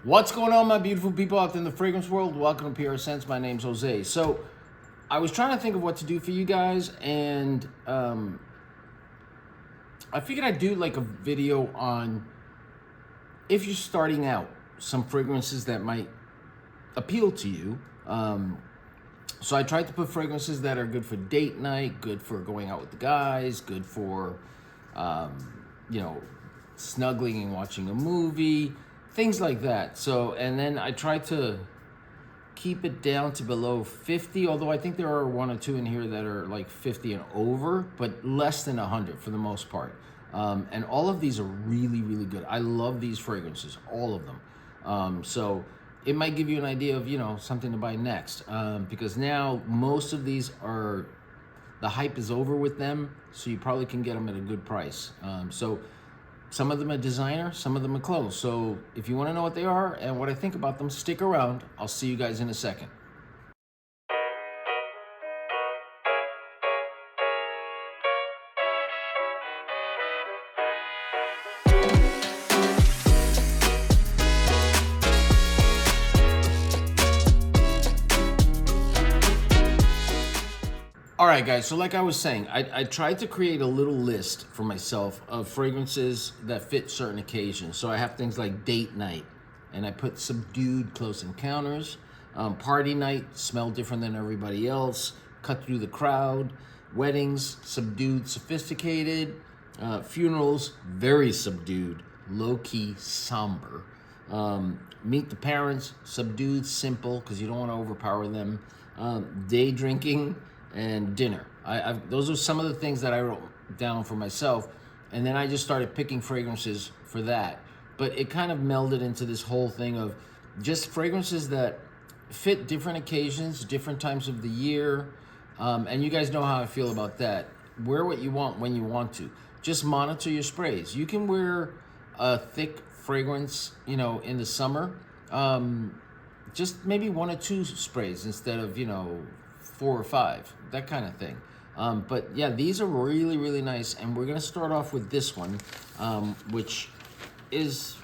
What's going on, my beautiful people out there in the fragrance world? Welcome to PRSCENTS. My name's Jose. So I was trying to think of what to do for you guys, and I figured I'd do like a video on, if you're starting out, some fragrances that might appeal to you. So I tried to put fragrances that are good for date night, good for going out with the guys, good for, snuggling and watching a movie, things like that. So, and then I tried to keep it down to below 50, although I think there are one or two in here that are like 50 and over, but less than 100 for the most part. And all of these are really, really good. I love these fragrances, all of them. So it might give you an idea of, something to buy next. Because now most of these are, the hype is over with them, so you probably can get them at a good price. So some of them are designer, some of them are clothes. So if you want to know what they are and what I think about them, stick around. I'll see you guys in a second. All right, guys, so like I was saying, I tried to create a little list for myself of fragrances that fit certain occasions. So I have things like date night, and I put subdued close encounters, party night, smell different than everybody else, cut through the crowd, weddings, subdued, sophisticated, funerals, very subdued, low-key, somber, meet the parents, subdued, simple, because you don't want to overpower them, day drinking, and dinner. Those are some of the things that I wrote down for myself, and then I just started picking fragrances for that. But it kind of melded into this whole thing of just fragrances that fit different occasions, different times of the year, and you guys know how I feel about that. Wear what you want when you want to. Just monitor your sprays. You can wear a thick fragrance, in the summer. Just maybe 1 or 2 sprays instead of, 4 or 5, that kind of thing. But yeah, these are really, really nice. And we're gonna start off with this one, which is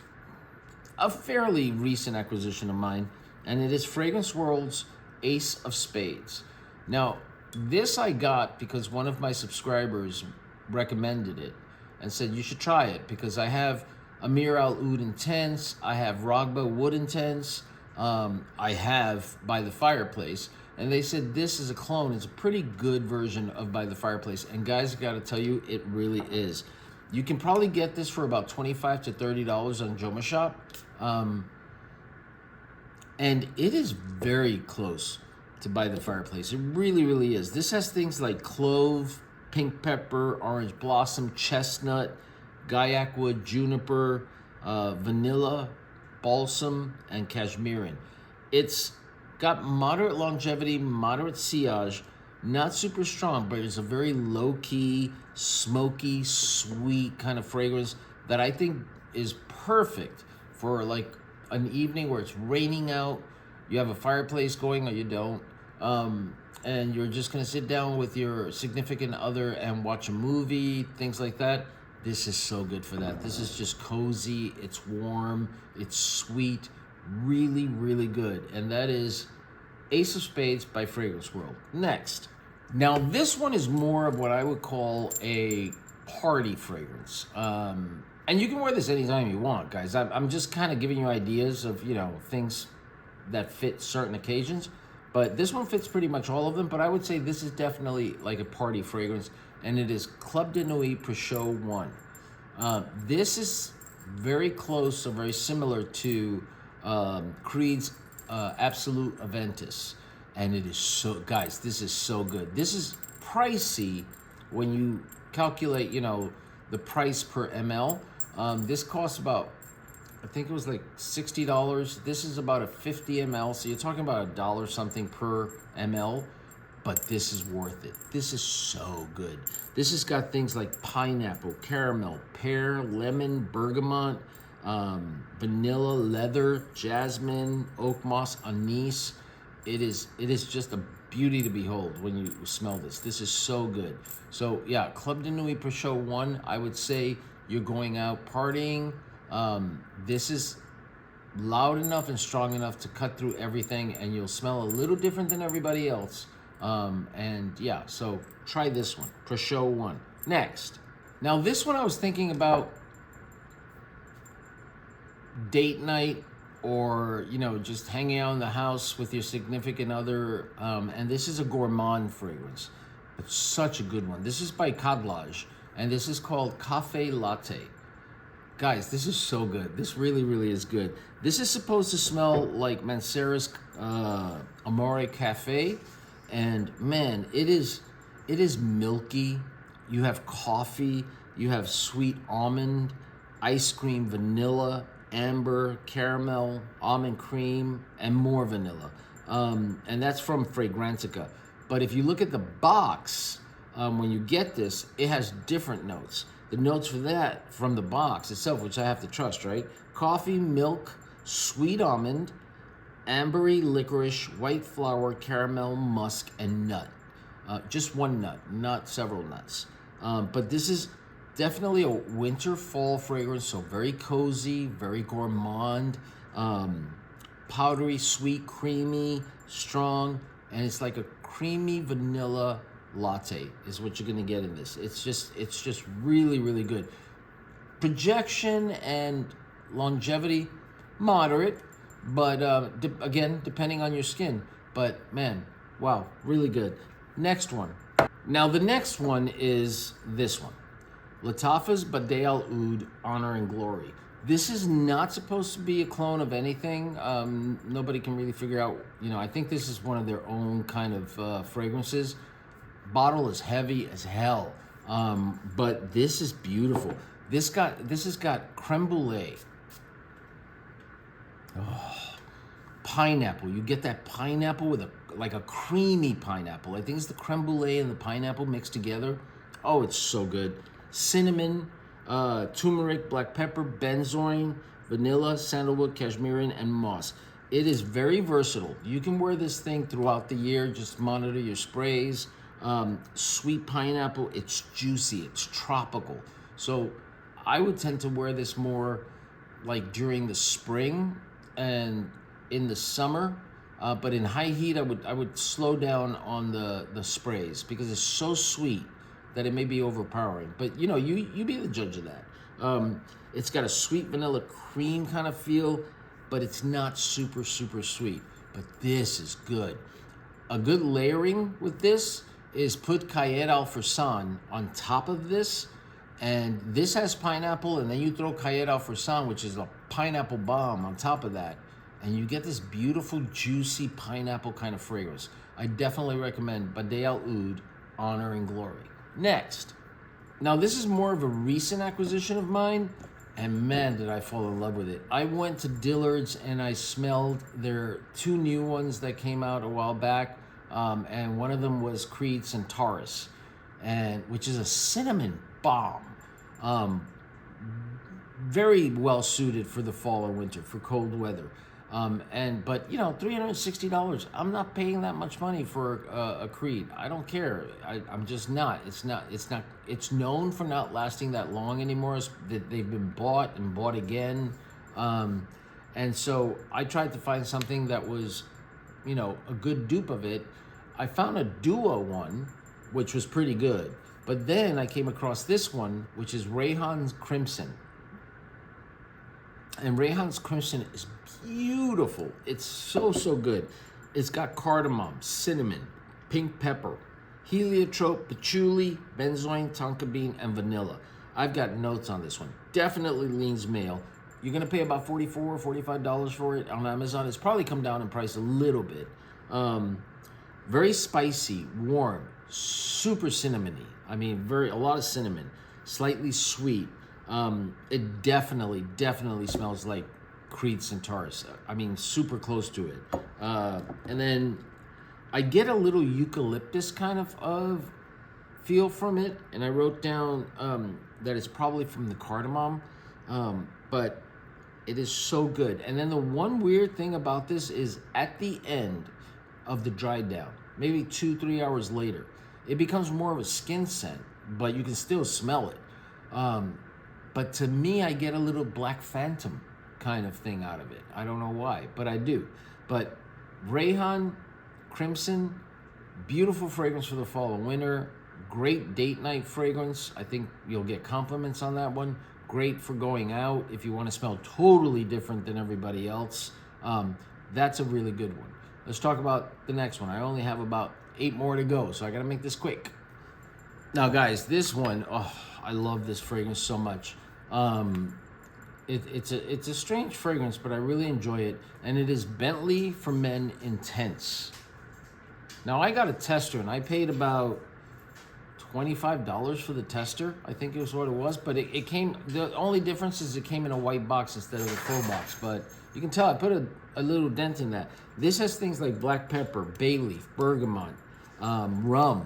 a fairly recent acquisition of mine. And it is Fragrance World's Ace of Spades. Now, this I got because one of my subscribers recommended it and said, you should try it, because I have Amir Al Oud Intense, I have Ragba Wood Intense, I have By the Fireplace. And they said this is a clone. It's a pretty good version of By the Fireplace. And guys, I gotta tell you, it really is. You can probably get this for about $25 to $30 on Joma Shop. And it is very close to By the Fireplace. It really, really is. This has things like clove, pink pepper, orange blossom, chestnut, gaiac wood, juniper, vanilla, balsam, and cashmerean. It's got moderate longevity, moderate sillage, not super strong, but it's a very low-key, smoky, sweet kind of fragrance that I think is perfect for like an evening where it's raining out, you have a fireplace going or you don't, and you're just gonna sit down with your significant other and watch a movie, things like that. This is so good for that. This is just cozy, it's warm, it's sweet, really, really good. And that is Ace of Spades by Fragrance World. Next. Now, this one is more of what I would call a party fragrance. And you can wear this anytime you want, guys. I'm just kind of giving you ideas of, things that fit certain occasions. But this one fits pretty much all of them. But I would say this is definitely like a party fragrance. And it is Club de Nuit Pau 1. This is very close or very similar to Creed's Absolute Aventus, and it is so, guys, this is so good. This is pricey when you calculate, the price per ml. This costs about, I think it was like $60. This is about a 50 ml, so you're talking about $1 something per ml, but this is worth it. This is so good. This has got things like pineapple, caramel, pear, lemon, bergamot, vanilla, leather, jasmine, oak moss, anise. It is just a beauty to behold when you smell this. This is so good. So yeah, Club de Nuit Pau 1, I would say you're going out partying. This is loud enough and strong enough to cut through everything, and you'll smell a little different than everybody else. And yeah, so try this one, Pro 1. Next. Now this one I was thinking about date night, or, you know, just hanging out in the house with your significant other. And this is a gourmand fragrance. It's such a good one. This is by Caf Latte, and this is called Caf Latte. Guys, this is so good. This really, really is good. This is supposed to smell like Mancera's Amore Cafe. And man, it is milky. You have coffee, you have sweet almond, ice cream, vanilla, amber, caramel, almond cream, and more vanilla. And that's from Fragrantica. But if you look at the box, when you get this, it has different notes. The notes for that from the box itself, which I have to trust, right? Coffee, milk, sweet almond, ambery licorice, white flower, caramel, musk, and nut. Just one nut, not several nuts. But this is definitely a winter fall fragrance, so very cozy, very gourmand, powdery, sweet, creamy, strong, and it's like a creamy vanilla latte is what you're gonna get in this. It's just really, really good. Projection and longevity, moderate, but again, depending on your skin. But man, wow, really good. Next one. Now the next one is this one. Latafa's Badal Oud Honor and Glory. This is not supposed to be a clone of anything. Nobody can really figure out, you know, I think this is one of their own kind of fragrances. Bottle is heavy as hell, but this is beautiful. This has got creme brulee. Oh, pineapple. You get that pineapple with like a creamy pineapple. I think it's the creme brulee and the pineapple mixed together. Oh, it's so good. Cinnamon, turmeric, black pepper, benzoin, vanilla, sandalwood, cashmere, and moss. It is very versatile. You can wear this thing throughout the year. Just monitor your sprays. Sweet pineapple, it's juicy, it's tropical. So I would tend to wear this more like during the spring and in the summer. But in high heat, I would slow down on the sprays because it's so sweet that it may be overpowering. But you know, you be the judge of that. It's got a sweet vanilla cream kind of feel, but it's not super, super sweet. But this is good. A good layering with this is put Cahiers d'Alforsan on top of this, and this has pineapple, and then you throw Cahiers d'Alforsan, which is a pineapple bomb, on top of that, and you get this beautiful, juicy pineapple kind of fragrance. I definitely recommend Badal Oud Honor and Glory. Next. Now this is more of a recent acquisition of mine, and man, did I fall in love with it. I went to Dillard's and I smelled their 2 new ones that came out a while back, and one of them was Creed Centaurus, which is a cinnamon bomb. Very well suited for the fall or winter, for cold weather. But you know, $360. I'm not paying that much money for a Creed. I don't care. I'm just not. It's known for not lasting that long anymore. That they've been bought and bought again, and so I tried to find something that was, you know, a good dupe of it. I found a duo one, which was pretty good. But then I came across this one, which is Rayhaan Crimson. And Rayhaan Crimson is beautiful. It's so, so good. It's got cardamom, cinnamon, pink pepper, heliotrope, patchouli, benzoin, tonka bean, and vanilla. I've got notes on this one. Definitely leans male. You're gonna pay about $44 or $45 for it on Amazon. It's probably come down in price a little bit. Very spicy, warm, super cinnamony. I mean, a lot of cinnamon, slightly sweet. It definitely smells like Creed Centaurus. I mean, super close to it. And then I get a little eucalyptus kind of feel from it, and I wrote down that it's probably from the cardamom, but it is so good. And then the one weird thing about this is at the end of the dry down, maybe 2-3 hours later, it becomes more of a skin scent, but you can still smell it. But to me, I get a little Black Phantom kind of thing out of it. I don't know why, but I do. But Rayhaan Crimson, beautiful fragrance for the fall and winter. Great date night fragrance. I think you'll get compliments on that one. Great for going out if you want to smell totally different than everybody else. That's a really good one. Let's talk about the next one. I only have about 8 more to go, so I gotta make this quick. Now guys, this one, oh, I love this fragrance so much. It's a strange fragrance, but I really enjoy it, and it is Bentley for Men Intense. Now I got a tester, and I paid about $25 for the tester. I think it was what it was, but it came, the only difference is it came in a white box instead of a full box, but you can tell I put a little dent in that. This has things like black pepper, bay leaf, bergamot, rum,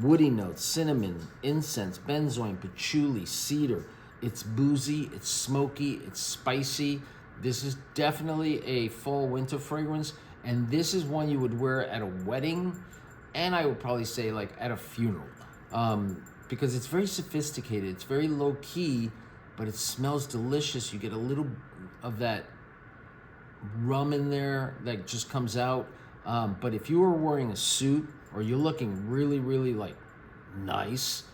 woody notes, cinnamon, incense, benzoin, patchouli, cedar. It's boozy, it's smoky, it's spicy. This is definitely a fall winter fragrance, and this is one you would wear at a wedding, and I would probably say like at a funeral, because it's very sophisticated, it's very low key, but it smells delicious. You get a little of that rum in there that just comes out. But if you were wearing a suit or you're looking really, really like nice,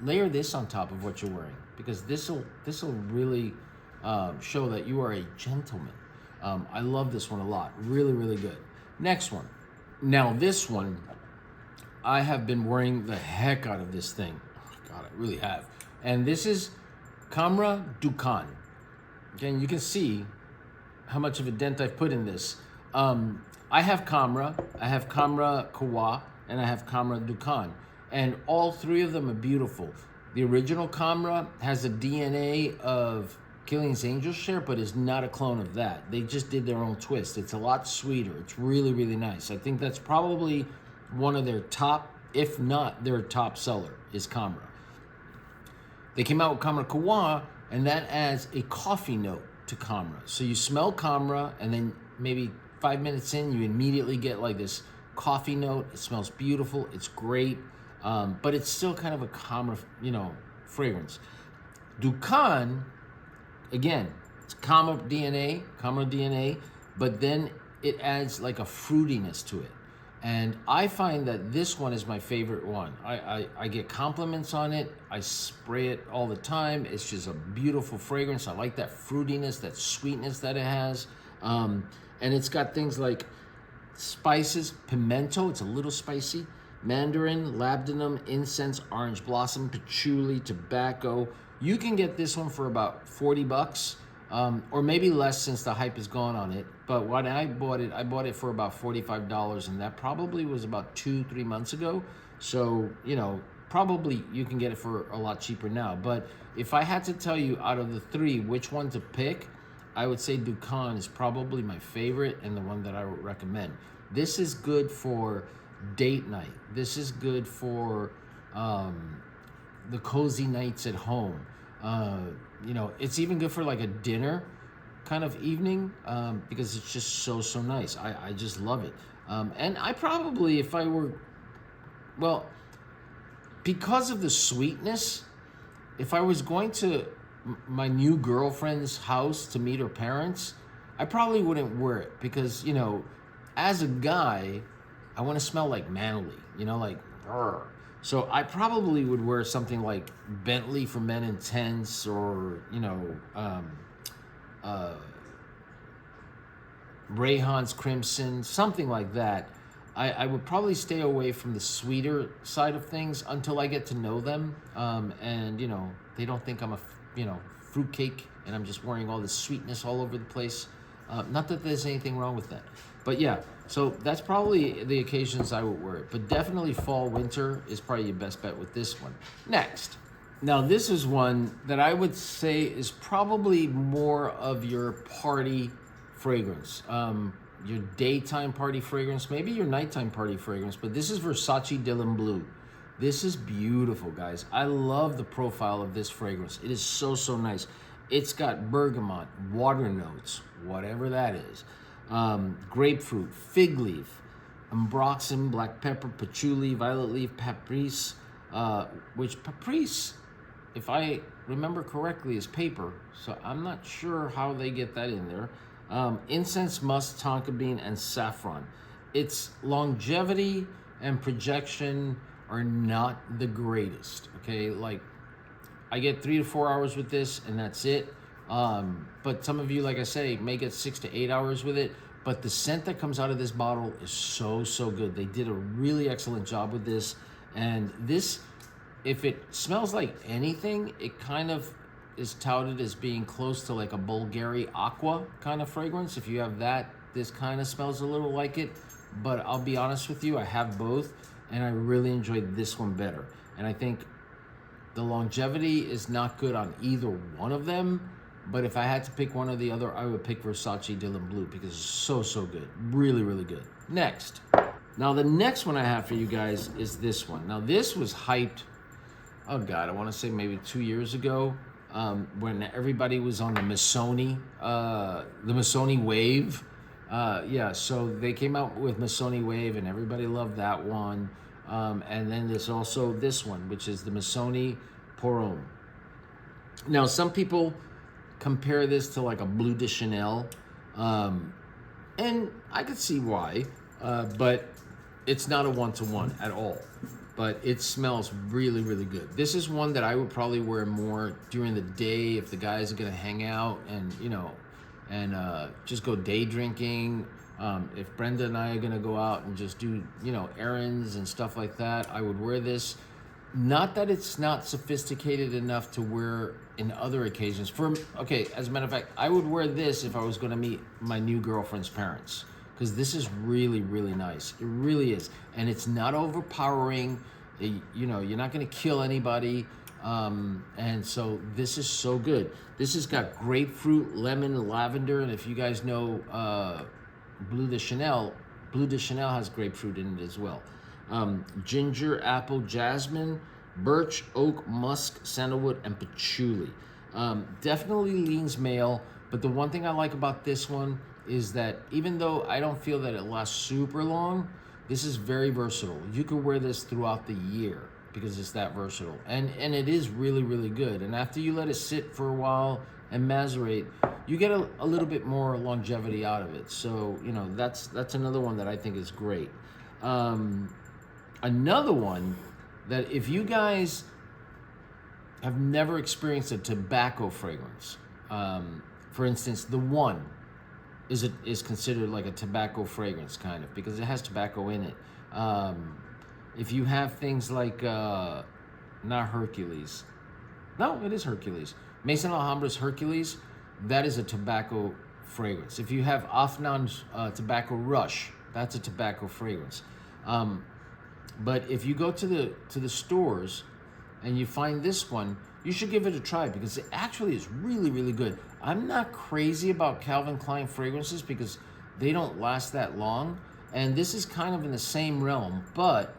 layer this on top of what you're wearing, because this'll really show that you are a gentleman. I love this one a lot. Really, really good. Next one. Now this one, I have been wearing the heck out of this thing. Oh God, I really have. And this is Kamra Dukan. Again, you can see how much of a dent I've put in this. I have Kamra, I have Kamra Kawa, and I have Kamra Dukan. And all 3 of them are beautiful. The original Kamra has a DNA of Killian's Angel share, but is not a clone of that. They just did their own twist. It's a lot sweeter. It's really, really nice. I think that's probably one of their top, if not their top seller, is Kamra. They came out with Kamra Kawa, and that adds a coffee note to Kamra. So you smell Kamra, and then maybe 5 minutes in, you immediately get like this coffee note. It smells beautiful. It's great. But it's still kind of a Kamra, fragrance. Dukan, again, it's Kamra DNA, but then it adds like a fruitiness to it. And I find that this one is my favorite one. I get compliments on it. I spray it all the time. It's just a beautiful fragrance. I like that fruitiness, that sweetness that it has. And it's got things like spices, pimento, it's a little spicy, mandarin, labdanum, incense, orange blossom, patchouli, tobacco. You can get this one for about 40 bucks, or maybe less since the hype is gone on it. But when I bought it for about $45, and that probably was about 2-3 months ago. So, probably you can get it for a lot cheaper now. But if I had to tell you out of the 3, which one to pick, I would say Dukan is probably my favorite and the one that I would recommend. This is good for date night. This is good for the cozy nights at home. It's even good for like a dinner kind of evening, because it's just so nice. I just love it. And I probably, if I were, because of the sweetness, if I was going to my new girlfriend's house to meet her parents, I probably wouldn't wear it because, as a guy, I want to smell like manly, like, brr. So I probably would wear something like Bentley for Men Intense, or, Rayhaan's Crimson, something like that. I would probably stay away from the sweeter side of things until I get to know them. And, they don't think I'm a, fruitcake and I'm just wearing all this sweetness all over the place. Not that there's anything wrong with that. But yeah, so that's probably the occasions I would wear it. But definitely fall, winter is probably your best bet with this one. Next. Now this is one that I would say is probably more of your party fragrance. Your daytime party fragrance, maybe your nighttime party fragrance, but this is Versace Dylan Blue. This is beautiful, guys. I love the profile of this fragrance. It is so nice. It's got bergamot, water notes, whatever that is, grapefruit, fig leaf, ambroxan, black pepper, patchouli, violet leaf, Perryis, which Perryis if I remember correctly, is paper. So I'm not sure how they get that in there. Incense, musk, tonka bean, and saffron. Its longevity and projection are not the greatest, okay? Like, I get 3 to 4 hours with this, and that's it. But some of you, like I say, may get 6 to 8 hours with it. But the scent that comes out of this bottle is so, so good. They did a really excellent job with this. And this, if it smells like anything, it kind of is touted as being close to like a Bulgari Aqua kind of fragrance. If you have that, this kind of smells a little like it. But I'll be honest with you, I have both, and I really enjoyed this one better. And I think the longevity is not good on either one of them, but if I had to pick one or the other, I would pick Versace Dylan Blue because it's so, so good. Really, really good. Next. Now, the next one I have for you guys is this one. Now, this was hyped, oh God, I want to say maybe 2 years ago, when everybody was on the Missoni wave. Yeah, so they came out with Missoni Wave, and everybody loved that one. And then there's also this one, which is the Missoni Pomme. Now, some people compare this to like a Bleu de Chanel, and I could see why, but it's not a one-to-one at all. But it smells really, really good. This is one that I would probably wear more during the day if the guys are gonna hang out and, you know, and just go day drinking. If Brenda and I are gonna go out and just do, you know, errands and stuff like that, I would wear this. Not that it's not sophisticated enough to wear in other occasions. Okay, as a matter of fact, I would wear this if I was gonna meet my new girlfriend's parents, because this is really, really nice. It really is. And it's not overpowering. You know, you're not gonna kill anybody. And so this is so good. This has got grapefruit, lemon, lavender, and if you guys know Bleu de Chanel has grapefruit in it as well. Ginger, apple, jasmine, birch, oak, musk, sandalwood, and patchouli. Definitely leans male, but the one thing I like about this one is that even though I don't feel that it lasts super long, this is very versatile. You can wear this throughout the year because it's that versatile. And it is really, really good. And after you let it sit for a while and macerate, you get a little bit more longevity out of it. So, you know, that's another one that I think is great. Another one that if you guys have never experienced a tobacco fragrance, for instance, the One is considered like a tobacco fragrance kind of because it has tobacco in it. If you have things like not Hercules, no, it is Hercules. Maison Alhambra's Hercules, that is a tobacco fragrance. If you have Afnan's Tobacco Rush, that's a tobacco fragrance. But if you go to the stores and you find this one, you should give it a try because it actually is really, really good. I'm not crazy about Calvin Klein fragrances because they don't last that long. And this is kind of in the same realm, but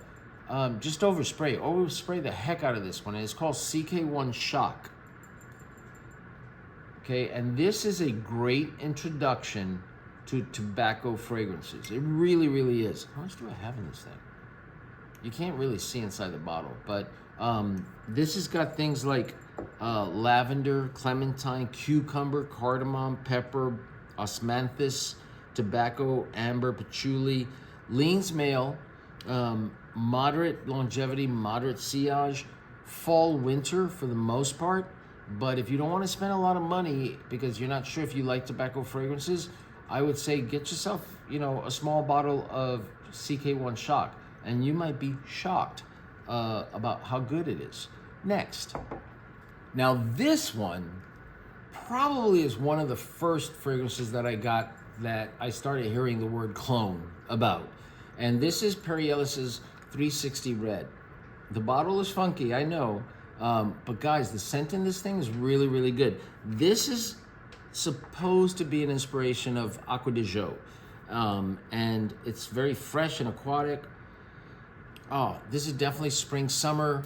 just overspray the heck out of this one. And it's called CK1 Shock. Okay, and this is a great introduction to tobacco fragrances. It really, really is. How much do I have in this thing? You can't really see inside the bottle, but this has got things like lavender, clementine, cucumber, cardamom, pepper, osmanthus, tobacco, amber, patchouli, leans male, moderate longevity, moderate sillage, fall, winter for the most part. But if you don't want to spend a lot of money because you're not sure if you like tobacco fragrances, I would say get yourself, you know, a small bottle of CK1 Shock, and you might be shocked about how good it is. Next. Now this one probably is one of the first fragrances that I got that I started hearing the word clone about. And this is Perryis's 360 Red. The bottle is funky, I know. But guys, the scent in this thing is really, really good. This is supposed to be an inspiration of Acqua di Gio. And it's very fresh and aquatic. Oh, this is definitely spring, summer.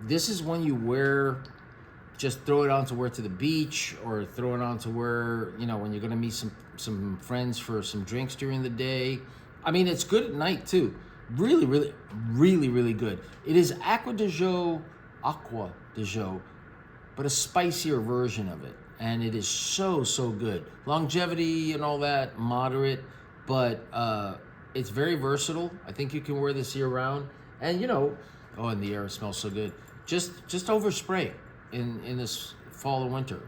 This is when you wear, just throw it on to wear to the beach or throw it on to wear, you know, when you're gonna meet some friends for some drinks during the day. I mean, it's good at night too. Really, really, really, really good. It is Acqua di Gio Aqua de Jo, but a spicier version of it. And it is so, so good. Longevity and all that, moderate, but it's very versatile. I think you can wear this year round. And you know, oh, and the air smells so good. Just overspray in this fall or winter.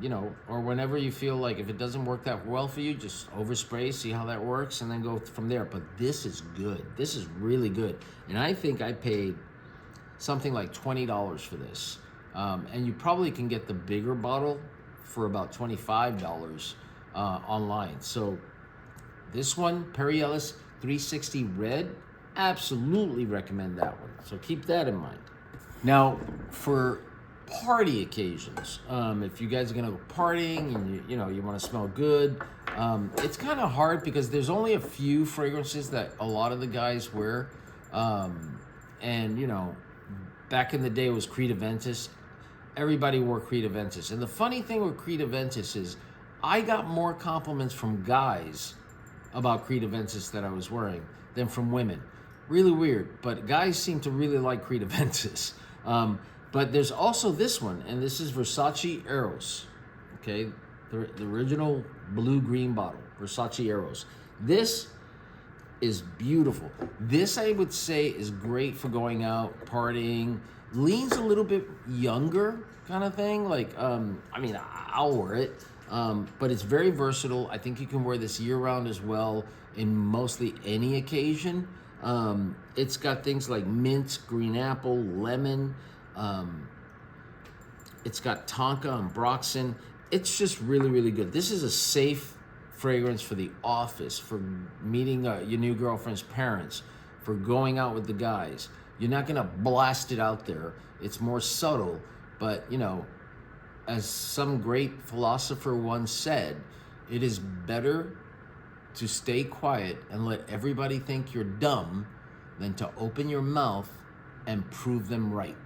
You know, or whenever you feel like if it doesn't work that well for you, just overspray, see how that works, and then go from there. But this is good. This is really good. And I think I paid something like $20 for this. And you probably can get the bigger bottle for about $25 online. So this one, Perryis 360 Red, absolutely recommend that one. So keep that in mind. Now, for party occasions, if you guys are gonna go partying and you know you want to smell good, it's kind of hard because there's only a few fragrances that a lot of the guys wear, and you know, back in the day it was Creed Aventus. Everybody wore Creed Aventus. And the funny thing with Creed Aventus is I got more compliments from guys about Creed Aventus that I was wearing than from women. Really weird, but guys seem to really like Creed Aventus. But there's also this one, and this is Versace Aeros, okay? The original blue-green bottle, Versace Aeros. This is beautiful. This, I would say, is great for going out, partying. Leans a little bit younger kind of thing. Like, I mean, I'll wear it, but it's very versatile. I think you can wear this year-round as well in mostly any occasion. It's got things like mint, green apple, lemon. It's got tonka and broxin. It's just really, really good. This is a safe fragrance for the office, for meeting your new girlfriend's parents, for going out with the guys. You're not gonna blast it out there. It's more subtle, but you know, as some great philosopher once said, it is better to stay quiet and let everybody think you're dumb than to open your mouth and prove them right.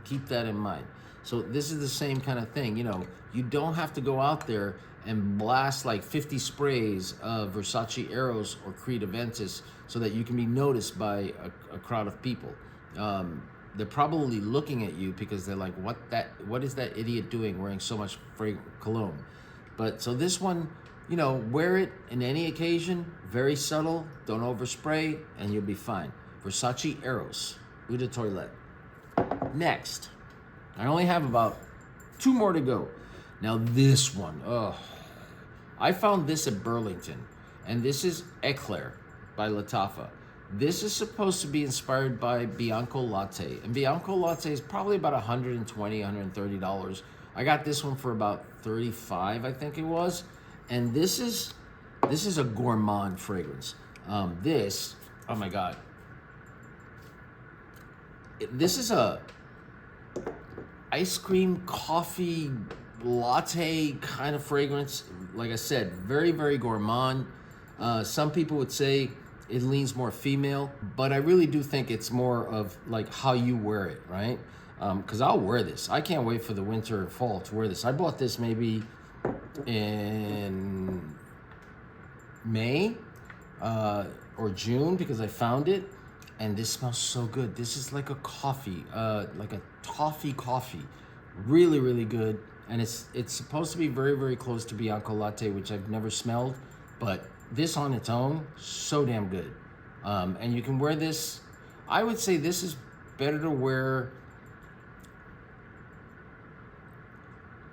Keep that in mind. So this is the same kind of thing. You know, you don't have to go out there and blast like 50 sprays of Versace Aeros or Creed Aventus so that you can be noticed by a crowd of people. They're probably looking at you because they're like, what is that idiot doing wearing so much fragrant cologne? But so this one, you know, wear it in any occasion, very subtle, don't overspray, and you'll be fine. Versace Aeros, Eau de Toilette. Next, I only have about 2 more to go. Now this one, I found this at Burlington, and this is Eclair by Latafa. This is supposed to be inspired by Bianco Latte, and Bianco Latte is probably about $120, $130. I got this one for about $35, I think it was, and this is a gourmand fragrance. This, oh my God, this is a ice cream coffee latte kind of fragrance. Like I said, very, very gourmand. Some people would say it leans more female, but I really do think it's more of like how you wear it, right? Because I'll wear this. I can't wait for the winter and fall to wear this. I bought this maybe in May or June because I found it, and this smells so good. This is like a coffee, like a toffee coffee. Really, really good. And it's supposed to be very, very close to Bianco Latte, which I've never smelled, but this on its own, so damn good. And you can wear this. I would say this is better to wear,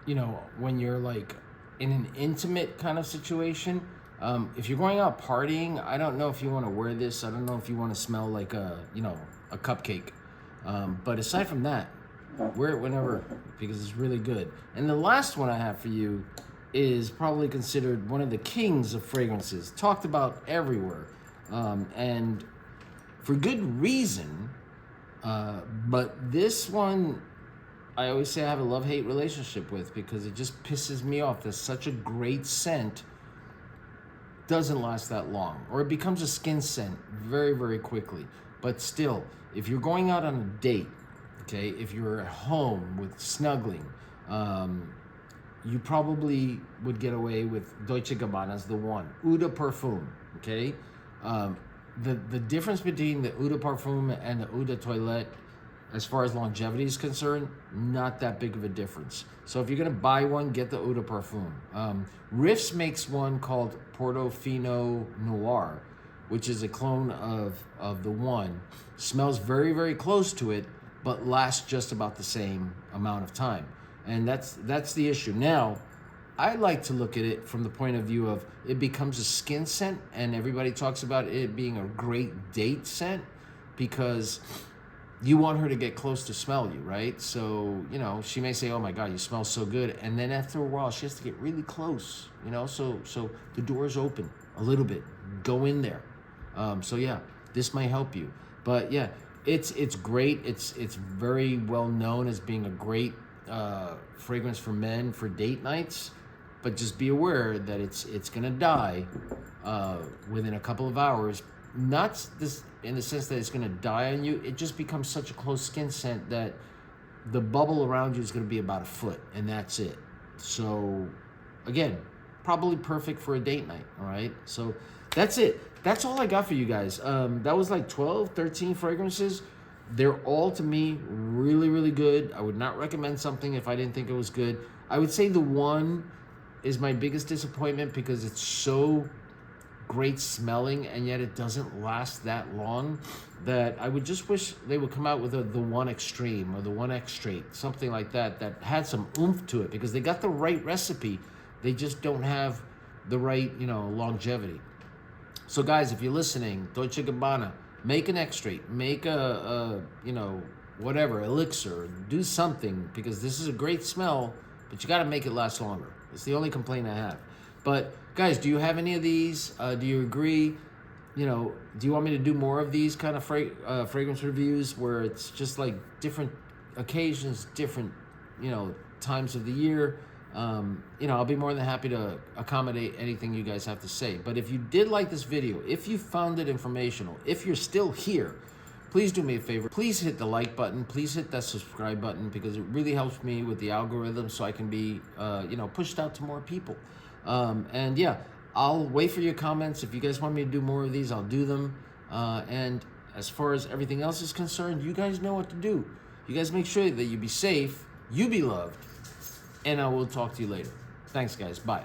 you know, when you're like in an intimate kind of situation. If you're going out partying, I don't know if you want to wear this. I don't know if you want to smell like a cupcake. But aside from that, wear it whenever, because it's really good. And the last one I have for you is probably considered one of the kings of fragrances, talked about everywhere, and for good reason. But this one, I always say I have a love-hate relationship with, because it just pisses me off. There's such a great scent, doesn't last that long, or it becomes a skin scent very, very quickly. But still, if you're going out on a date, okay, if you're at home with snuggling, you probably would get away with Dolce & Gabbana's The One, Eau de Parfum, okay? The difference between the Eau de Parfum and the Eau de Toilette as far as longevity is concerned, not that big of a difference. So if you're gonna buy one, get the Eau de Parfum. Riffs makes one called Portofino Noir, which is a clone of the one. Smells very, very close to it, but lasts just about the same amount of time. And that's the issue. Now, I like to look at it from the point of view of it becomes a skin scent, and everybody talks about it being a great date scent because you want her to get close to smell you, right? So, you know, she may say, oh my God, you smell so good. And then after a while, she has to get really close, you know? So the door's open a little bit, go in there. So yeah, this might help you. But yeah, it's great. It's very well known as being a great fragrance for men for date nights. But just be aware that it's gonna die within a couple of hours. Not this in the sense that it's gonna die on you. It just becomes such a close skin scent that the bubble around you is gonna be about a foot, and that's it. So again, probably perfect for a date night, all right? So that's it. That's all I got for you guys. That was like 12, 13 fragrances. They're all, to me, really, really good. I would not recommend something if I didn't think it was good. I would say the one is my biggest disappointment because it's so great smelling and yet it doesn't last that long, that I would just wish they would come out with the one extreme or the one extrait, something like that, that had some oomph to it, because they got the right recipe. They just don't have the right, you know, longevity. So guys, if you're listening, Dolce & Gabbana, make an extrait, make a you know, whatever, elixir, do something, because this is a great smell, but you got to make it last longer. It's the only complaint I have. But guys, do you have any of these? Do you agree? You know, do you want me to do more of these kind of fragrance reviews where it's just like different occasions, different, you know, times of the year? You know, I'll be more than happy to accommodate anything you guys have to say. But if you did like this video, if you found it informational, if you're still here, please do me a favor. Please hit the like button. Please hit that subscribe button, because it really helps me with the algorithm so I can be, you know, pushed out to more people. And yeah, I'll wait for your comments. If you guys want me to do more of these, I'll do them. And as far as everything else is concerned, you guys know what to do. You guys make sure that you be safe, you be loved, and I will talk to you later. Thanks, guys. Bye.